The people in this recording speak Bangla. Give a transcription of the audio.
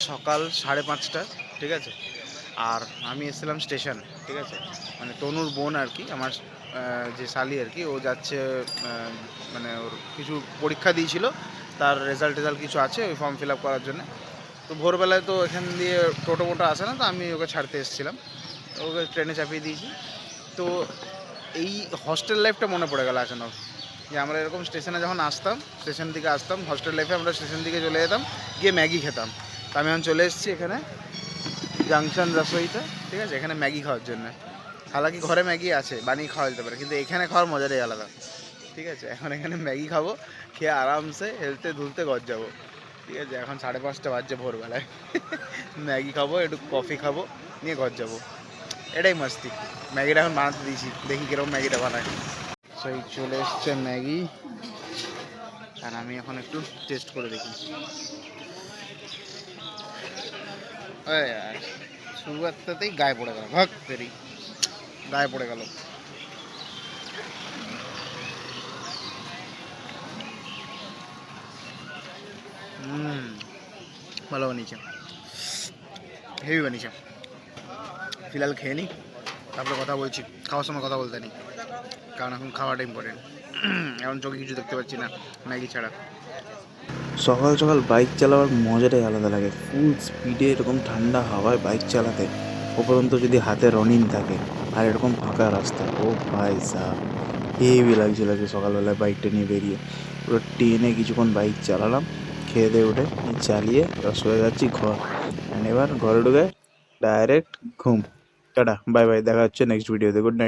সকাল 5:30, ঠিক আছে। আর আমি এসেছিলাম স্টেশন, ঠিক আছে। মানে তনুর বোন আর কি, আমার যে শালি আর কি, ও যাচ্ছে মানে ওর কিছু পরীক্ষা দিয়েছিল, তার রেজাল্ট কিছু আছে, ওই ফর্ম ফিল আপ করার জন্য। তো ভোরবেলায় তো এখান দিয়ে টোটো মোটো আসে না, তো আমি ওকে ছাড়তে এসেছিলাম, ওকে ট্রেনে চাপিয়ে দিয়েছি। তো এই হস্টেল লাইফটা মনে পড়ে গেল আচানক, যে আমরা এরকম স্টেশনে যখন আসতাম, স্টেশন থেকে আসতাম হস্টেল লাইফে, আমরা স্টেশন থেকে চলে যেতাম, গিয়ে ম্যাগি খেতাম। তো আমি এখন চলে এসেছি এখানে জাংশন রসোইতে, ঠিক আছে, এখানে ম্যাগি খাওয়ার জন্য। হালাকি ঘরে ম্যাগি আছে, বানিয়ে খাওয়া যেতে পারে, কিন্তু এখানে খাওয়ার মজাটাই আলাদা, ঠিক আছে। এখন এখানে ম্যাগি খাবো, খেয়ে আরামসে হেলতে ধুলতে ঘর যাবো, ঠিক আছে। এখন 5:30 বাজছে ভোরবেলায়। ম্যাগি খাবো, একটু কফি খাবো, নিয়ে ঘর যাবো, এটাই মাস্তি। ম্যাগিটা এখন বানাতে দিয়েছি, দেখি কিরকম ম্যাগিটা বানায়। সেই চলে এসছে ম্যাগি, আর আমি এখন একটু টেস্ট করে দেখি। শুরুয়াতেই গায়ে পড়ে গেল, ভাগ তেরি, গায়ে পড়ে গেল। ভালো বানিয়েছে, হেভি বানিয়েছে। ফিলহাল খেয়ে নিই, তারপরে কথা বলছি। খাওয়ার সময় কথা বলতে নেই, কারণ এখন খাওয়াটা ইম্পর্টেন্ট। এখন চোখে কিছু দেখতে পাচ্ছি না ম্যাগি ছাড়া। সকাল সকাল বাইক চালাবার মজাটাই আলাদা লাগে। ফুল স্পিডে এরকম ঠান্ডা হাওয়ায় বাইক চালাতে, উপরন্তু যদি হাতে রনিং থাকে আর এরকম ফাঁকা রাস্তা, ও ভাই সাহ, হেভি লাগছিল আজকে সকালবেলায় বাইকটা নিয়ে বেরিয়ে। পুরো টেনে কিছুক্ষণ বাইক চালালাম, খেয়ে দিয়ে উঠে চালিয়ে এবার শুয়ে যাচ্ছি ঘর। অ্যান্ড এবার ঘরে ঢুকে ডাইরেক্ট ঘুম। টাটা, বাই বাই, দেখা হচ্ছে নেক্সট ভিডিওতে। Good night.